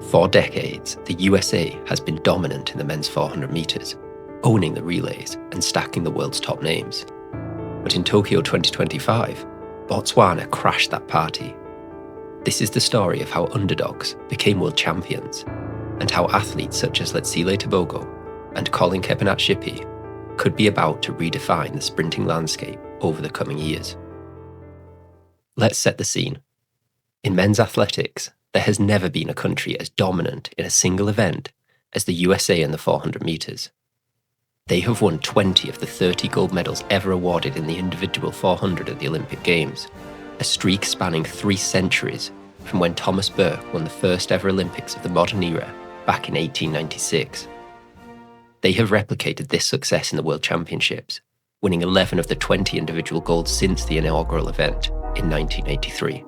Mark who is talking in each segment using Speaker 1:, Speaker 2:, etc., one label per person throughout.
Speaker 1: For decades, the USA has been dominant in the men's 400 metres, owning the relays and stacking the world's top names. But in Tokyo 2025, Botswana crashed that party. This is the story of how underdogs became world champions, and how athletes such as Letsile Tebogo and Collen Kebinatshipi could be about to redefine the sprinting landscape over the coming years. Let's set the scene. In men's athletics, there has never been a country as dominant in a single event as the USA in the 400 metres. They have won 20 of the 30 gold medals ever awarded in the individual 400 at the Olympic Games, a streak spanning 3 centuries from when Thomas Burke won the first ever Olympics of the modern era back in 1896. They have replicated this success in the World Championships, winning 11 of the 20 individual golds since the inaugural event in 1983.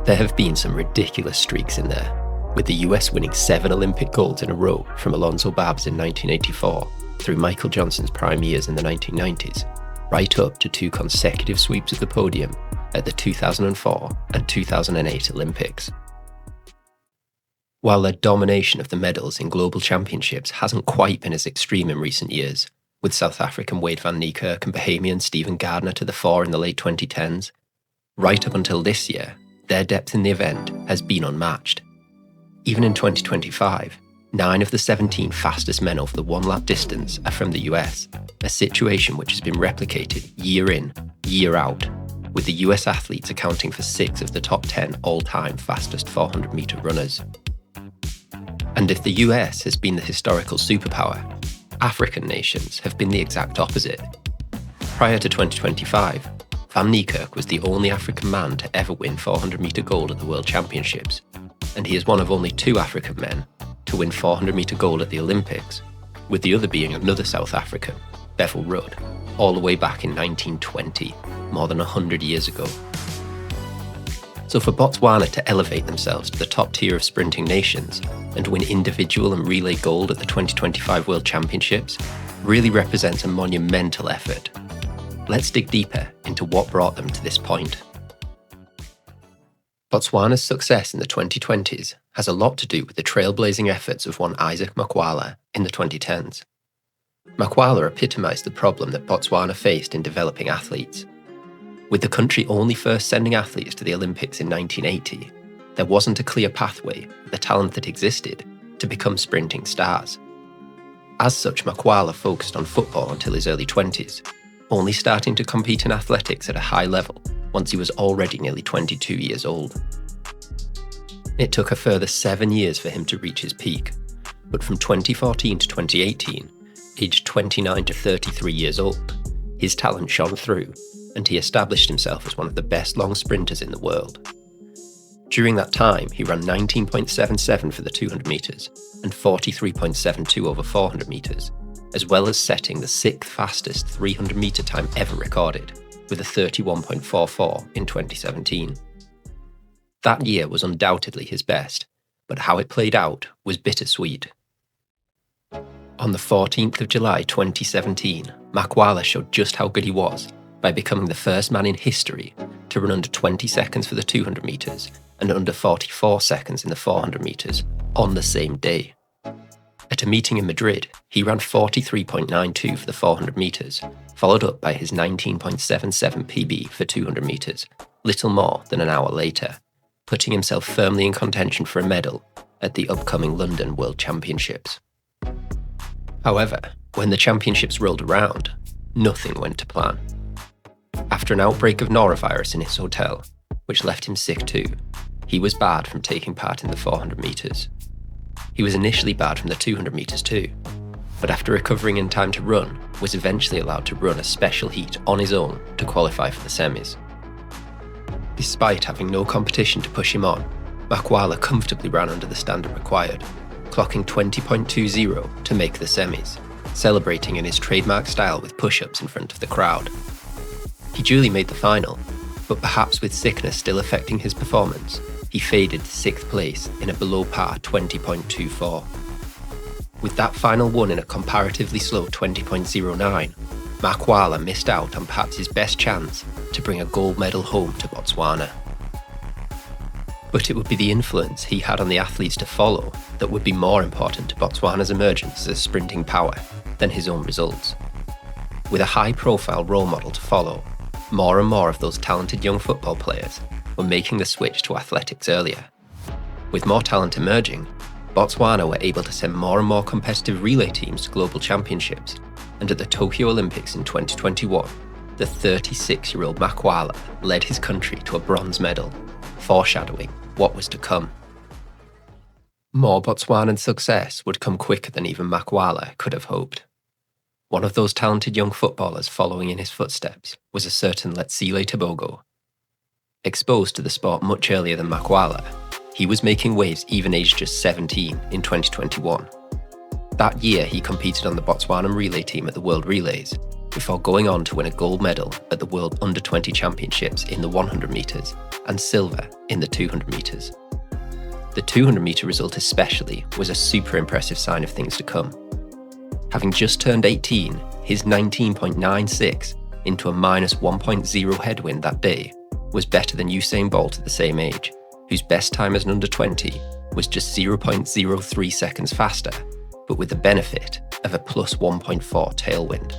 Speaker 1: There have been some ridiculous streaks in there, with the US winning 7 Olympic golds in a row from Alonzo Babs in 1984 through Michael Johnson's prime years in the 1990s, right up to 2 consecutive sweeps of the podium at the 2004 and 2008 Olympics. While their domination of the medals in global championships hasn't quite been as extreme in recent years, with South African Wade van Niekerk and Bahamian Stephen Gardner to the fore in the late 2010s, right up until this year, their depth in the event has been unmatched. Even in 2025, 9 of the 17 fastest men over the 1-lap distance are from the US, a situation which has been replicated year in, year out, with the US athletes accounting for 6 of the top 10 all-time fastest 400-metre runners. And if the US has been the historical superpower, African nations have been the exact opposite. Prior to 2025, Van Niekerk was the only African man to ever win 400-metre gold at the World Championships, and he is one of only 2 African men to win 400-metre gold at the Olympics, with the other being another South African, Bevel Rudd, all the way back in 1920, more than 100 years ago. So for Botswana to elevate themselves to the top tier of sprinting nations and win individual and relay gold at the 2025 World Championships really represents a monumental effort. Let's dig deeper into what brought them to this point. Botswana's success in the 2020s has a lot to do with the trailblazing efforts of one Isaac Makwala in the 2010s. Makwala epitomised the problem that Botswana faced in developing athletes. With the country only first sending athletes to the Olympics in 1980, there wasn't a clear pathway for the talent that existed to become sprinting stars. As such, Makwala focused on football until his early 20s, only starting to compete in athletics at a high level once he was already nearly 22 years old. It took a further 7 years for him to reach his peak, but from 2014 to 2018, aged 29 to 33 years old, his talent shone through, and he established himself as one of the best long sprinters in the world. During that time, he ran 19.77 for the 200 metres and 43.72 over 400 metres, as well as setting the 6th fastest 300 metre time ever recorded, with a 31.44 in 2017. That year was undoubtedly his best, but how it played out was bittersweet. On the 14th of July 2017, Makwala showed just how good he was by becoming the first man in history to run under 20 seconds for the 200 metres and under 44 seconds in the 400 metres on the same day. At a meeting in Madrid, he ran 43.92 for the 400 metres, followed up by his 19.77 PB for 200 metres, little more than an hour later, putting himself firmly in contention for a medal at the upcoming London World Championships. However, when the championships rolled around, nothing went to plan. After an outbreak of norovirus in his hotel, which left him sick too, he was barred from taking part in the 400 metres. He was initially barred from the 200 metres too, but after recovering in time to run, was eventually allowed to run a special heat on his own to qualify for the semis. Despite having no competition to push him on, Makwala comfortably ran under the standard required, clocking 20.20 to make the semis, celebrating in his trademark style with push-ups in front of the crowd. He duly made the final, but perhaps with sickness still affecting his performance, he faded to 6th place in a below-par 20.24. With that final won in a comparatively slow 20.09, Makwala missed out on perhaps his best chance to bring a gold medal home to Botswana. But it would be the influence he had on the athletes to follow that would be more important to Botswana's emergence as a sprinting power than his own results. With a high-profile role model to follow, more and more of those talented young football players were making the switch to athletics earlier. With more talent emerging, Botswana were able to send more and more competitive relay teams to global championships, and at the Tokyo Olympics in 2021, the 36-year-old Makwala led his country to a bronze medal, foreshadowing what was to come. More Botswanan success would come quicker than even Makwala could have hoped. One of those talented young footballers following in his footsteps was a certain Letsile Tebogo. Exposed to the sport much earlier than Makwala, he was making waves even aged just 17 in 2021. That year he competed on the Botswanan relay team at the World Relays, before going on to win a gold medal at the World Under-20 Championships in the 100 metres and silver in the 200 metres. The 200 metre result especially was a super impressive sign of things to come. Having just turned 18, his 19.96 into a minus 1.0 headwind that day was better than Usain Bolt at the same age, whose best time as an under-20 was just 0.03 seconds faster, but with the benefit of a plus 1.4 tailwind.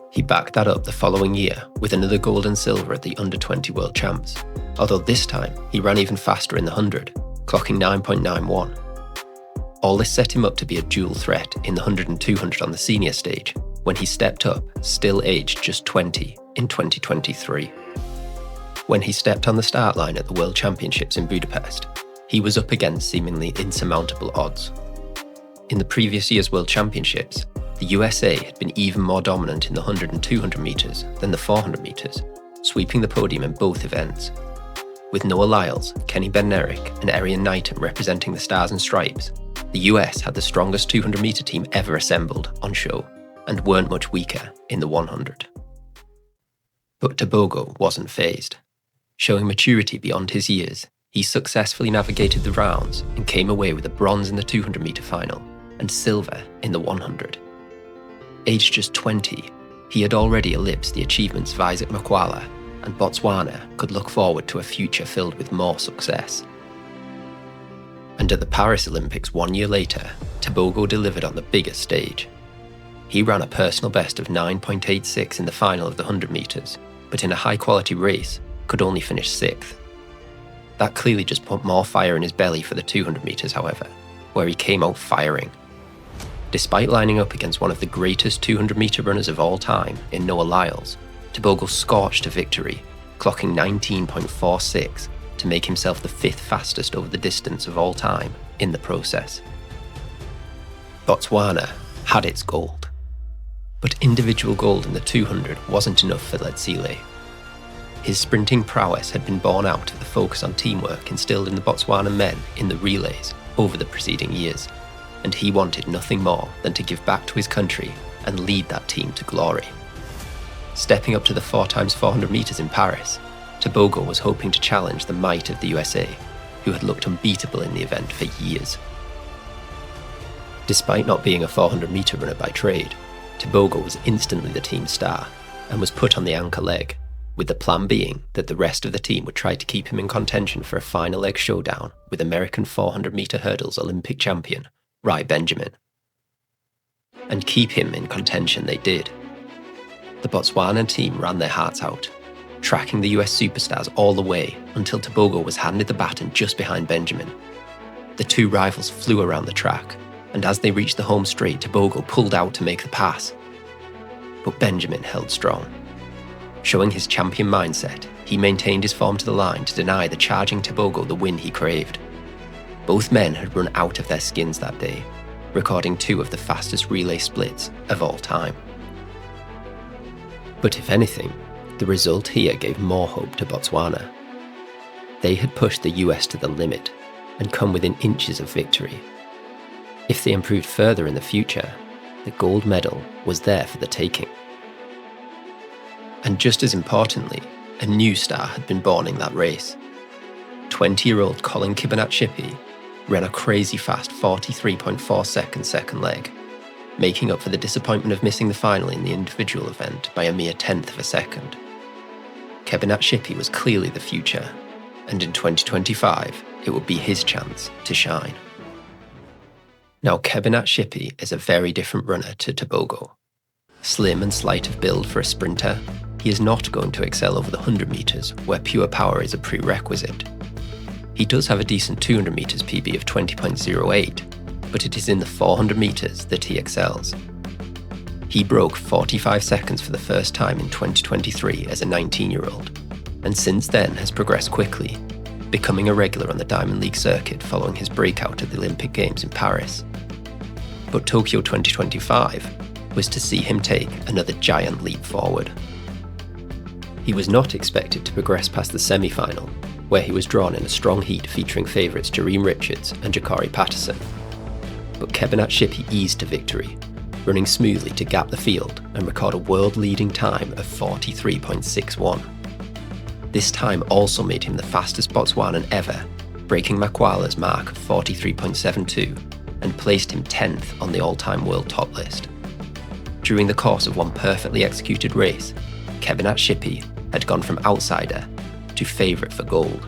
Speaker 1: He backed that up the following year with another gold and silver at the Under-20 World Champs, although this time he ran even faster in the 100, clocking 9.91. All this set him up to be a dual threat in the 100 and 200 on the senior stage, when he stepped up, still aged just 20, in 2023. When he stepped on the start line at the World Championships in Budapest, he was up against seemingly insurmountable odds. In the previous year's World Championships, the USA had been even more dominant in the 100 and 200 metres than the 400 metres, sweeping the podium in both events. With Noah Lyles, Kenny Bednarek and Arian Knighton representing the Stars and Stripes, the US had the strongest 200 metre team ever assembled on show, and weren't much weaker in the 100. But Tebogo wasn't fazed. Showing maturity beyond his years, he successfully navigated the rounds and came away with a bronze in the 200 metre final and silver in the 100. Aged just 20, he had already eclipsed the achievements of Isaac Makwala, and Botswana could look forward to a future filled with more success. And at the Paris Olympics 1 year later, Tebogo delivered on the biggest stage. He ran a personal best of 9.86 in the final of the 100 metres, but in a high-quality race, could only finish 6th. That clearly just put more fire in his belly for the 200 metres, however, where he came out firing. Despite lining up against one of the greatest 200 metre runners of all time in Noah Lyles, Tebogo scorched to victory, clocking 19.46 to make himself the 5th fastest over the distance of all time in the process. Botswana had its gold. But individual gold in the 200 wasn't enough for Letsile. His sprinting prowess had been born out of the focus on teamwork instilled in the Botswana men in the relays over the preceding years, and he wanted nothing more than to give back to his country and lead that team to glory. Stepping up to the 4x400 metres in Paris, Tebogo was hoping to challenge the might of the USA, who had looked unbeatable in the event for years. Despite not being a 400 metre runner by trade, Tebogo was instantly the team's star and was put on the anchor leg, with the plan being that the rest of the team would try to keep him in contention for a final leg showdown with American 400 metre hurdles Olympic champion Rai Benjamin. And keep him in contention they did. The Botswana team ran their hearts out, tracking the US superstars all the way until Tebogo was handed the baton just behind Benjamin. The two rivals flew around the track, and as they reached the home straight, Tebogo pulled out to make the pass. But Benjamin held strong. Showing his champion mindset, he maintained his form to the line to deny the charging Tebogo the win he craved. Both men had run out of their skins that day, recording 2 of the fastest relay splits of all time. But if anything, the result here gave more hope to Botswana. They had pushed the US to the limit and come within inches of victory. If they improved further in the future, the gold medal was there for the taking. And just as importantly, a new star had been born in that race. 20-year-old Collen Kebinatshipi ran a crazy fast 43.4 second leg, making up for the disappointment of missing the final in the individual event by a mere 1/10 of a second. Kebinatshipi was clearly the future, and in 2025, it would be his chance to shine. Now, Kebinatshipi is a very different runner to Tebogo. Slim and slight of build for a sprinter, he is not going to excel over the 100 metres, where pure power is a prerequisite. He does have a decent 200 metres PB of 20.08, but it is in the 400 metres that he excels. He broke 45 seconds for the first time in 2023 as a 19-year-old, and since then has progressed quickly, becoming a regular on the Diamond League circuit following his breakout at the Olympic Games in Paris. But Tokyo 2025 was to see him take another giant leap forward. He was not expected to progress past the semi-final, where he was drawn in a strong heat featuring favourites Jareem Richards and Jacari Patterson. But Kebinatshipi eased to victory, running smoothly to gap the field and record a world-leading time of 43.61. This time also made him the fastest Botswanan ever, breaking Makwala's mark of 43.72 and placed him 10th on the all-time world top list. During the course of one perfectly executed race, Kebinatshipi had gone from outsider to favourite for gold.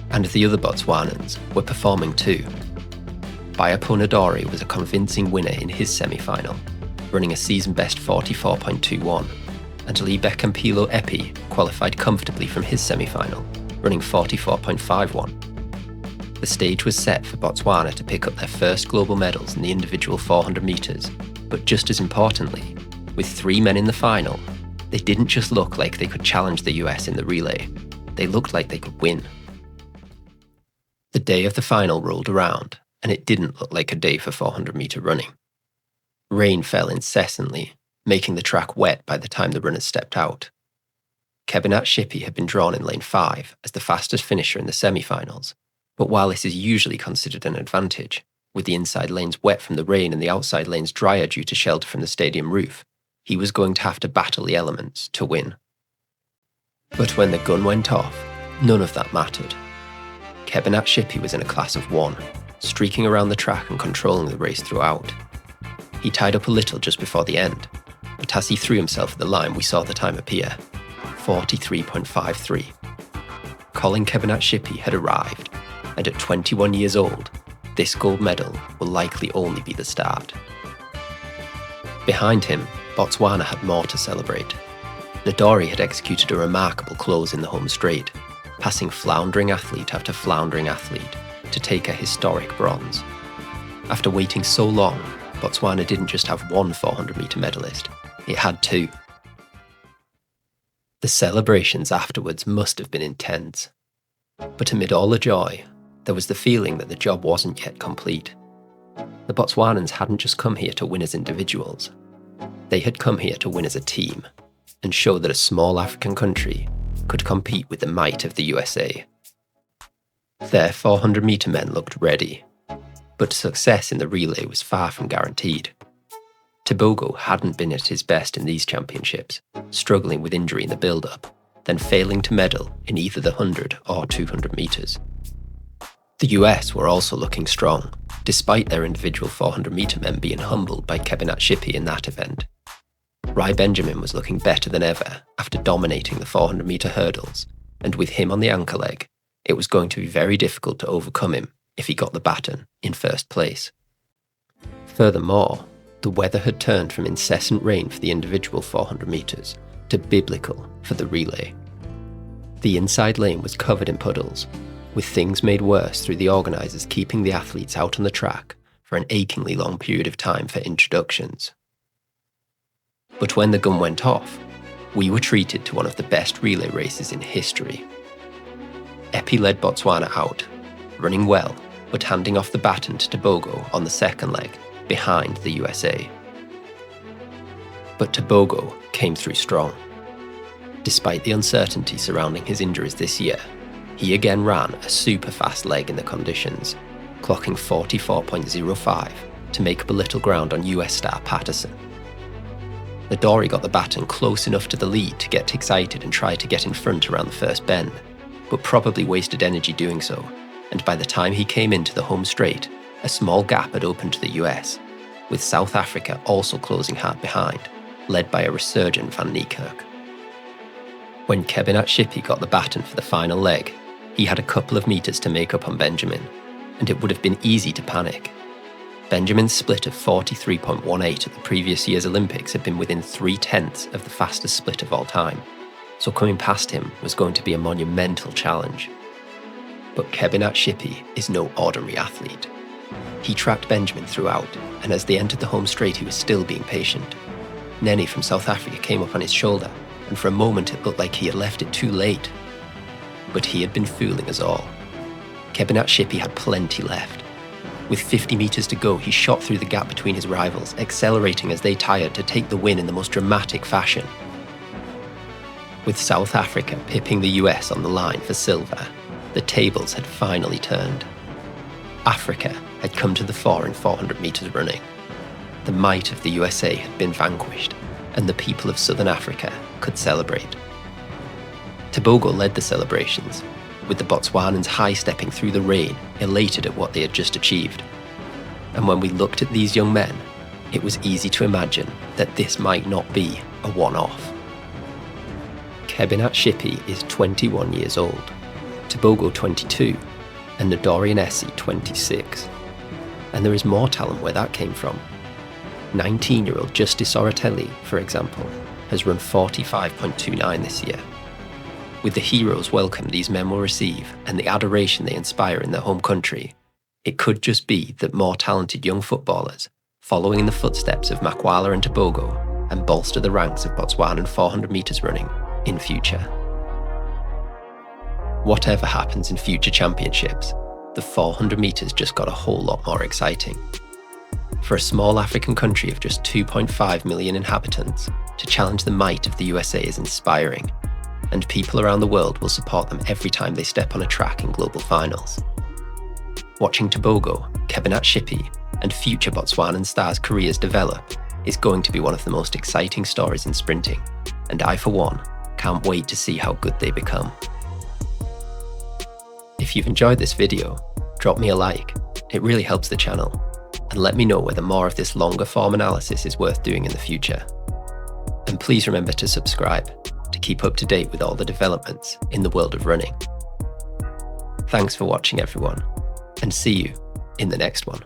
Speaker 1: And the other Botswanans were performing too. Nadori was a convincing winner in his semi-final, running a season-best 44.21, and Lebekampilo Epi qualified comfortably from his semi-final, running 44.51. The stage was set for Botswana to pick up their first global medals in the individual 400 metres, but just as importantly, with 3 men in the final, they didn't just look like they could challenge the US in the relay, they looked like they could win. The day of the final rolled around, and it didn't look like a day for 400-metre running. Rain fell incessantly, making the track wet by the time the runners stepped out. Kebinatshipi had been drawn in lane 5 as the fastest finisher in the semi-finals, but while this is usually considered an advantage, with the inside lanes wet from the rain and the outside lanes drier due to shelter from the stadium roof, he was going to have to battle the elements to win. But when the gun went off, none of that mattered. Kebinatshipi was in a class of 1, streaking around the track and controlling the race throughout. He tied up a little just before the end, but as he threw himself at the line, we saw the time appear, 43.53. Collen Kebinatshipi had arrived, and at 21 years old, this gold medal will likely only be the start. Behind him, Botswana had more to celebrate. Nadori had executed a remarkable close in the home straight, passing floundering athlete after floundering athlete to take a historic bronze. After waiting so long, Botswana didn't just have one 400-metre medalist, it had 2. The celebrations afterwards must have been intense. But amid all the joy, there was the feeling that the job wasn't yet complete. The Botswanans hadn't just come here to win as individuals. They had come here to win as a team, and show that a small African country could compete with the might of the USA. Their 400-metre men looked ready, but success in the relay was far from guaranteed. Tebogo hadn't been at his best in these championships, struggling with injury in the build-up, then failing to medal in either the 100 or 200 metres. The US were also looking strong, despite their individual 400-metre men being humbled by Kebinatshipi in that event. Rai Benjamin was looking better than ever after dominating the 400-metre hurdles, and with him on the anchor leg, it was going to be very difficult to overcome him if he got the baton in first place. Furthermore, the weather had turned from incessant rain for the individual 400 metres to biblical for the relay. The inside lane was covered in puddles, with things made worse through the organisers keeping the athletes out on the track for an achingly long period of time for introductions. But when the gun went off, we were treated to one of the best relay races in history. Epi led Botswana out, running well, but handing off the baton to Tebogo on the second leg, behind the USA. But Tebogo came through strong. Despite the uncertainty surrounding his injuries this year, he again ran a super fast leg in the conditions, clocking 44.05 to make up a little ground on US star Patterson. Nadori got the baton close enough to the lead to get excited and try to get in front around the first bend, but probably wasted energy doing so, and by the time he came into the home straight, a small gap had opened to the US, with South Africa also closing hard behind, led by a resurgent Van Niekerk. When Kebinatshipi got the baton for the final leg, he had a couple of meters to make up on Benjamin, and it would have been easy to panic. Benjamin's split of 43.18 at the previous year's Olympics had been within 3/10 of the fastest split of all time, so coming past him was going to be a monumental challenge. But Kebinatshipi is no ordinary athlete. He tracked Benjamin throughout, and as they entered the home straight he was still being patient. Nenny from South Africa came up on his shoulder, and for a moment it looked like he had left it too late. But he had been fooling us all. Kebinatshipi had plenty left. With 50 meters to go, he shot through the gap between his rivals, accelerating as they tired to take the win in the most dramatic fashion. With South Africa pipping the US on the line for silver, the tables had finally turned. Africa had come to the fore in 400 meters running. The might of the USA had been vanquished, and the people of Southern Africa could celebrate. Tebogo led the celebrations, with the Botswanans high-stepping through the rain, elated at what they had just achieved. And when we looked at these young men, it was easy to imagine that this might not be a one-off. Kebinatshipi is 21 years old, Tebogo 22, and Ndorian Essie 26. And there is more talent where that came from. 19-year-old Justice Oratelli, for example, has run 45.29 this year. With the heroes welcome these men will receive and the adoration they inspire in their home country, it could just be that more talented young footballers, following in the footsteps of Makwala and Tebogo, and bolster the ranks of Botswanan 400 metres running in future. Whatever happens in future championships, the 400 metres just got a whole lot more exciting. For a small African country of just 2.5 million inhabitants, to challenge the might of the USA is inspiring, and people around the world will support them every time they step on a track in global finals. Watching Tebogo, Kebinatshipi, and future Botswanan stars' careers develop is going to be one of the most exciting stories in sprinting, and I, for one, can't wait to see how good they become. If you've enjoyed this video, drop me a like, it really helps the channel, and let me know whether more of this longer form analysis is worth doing in the future. And please remember to subscribe to keep up to date with all the developments in the world of running. Thanks for watching everyone, and see you in the next one.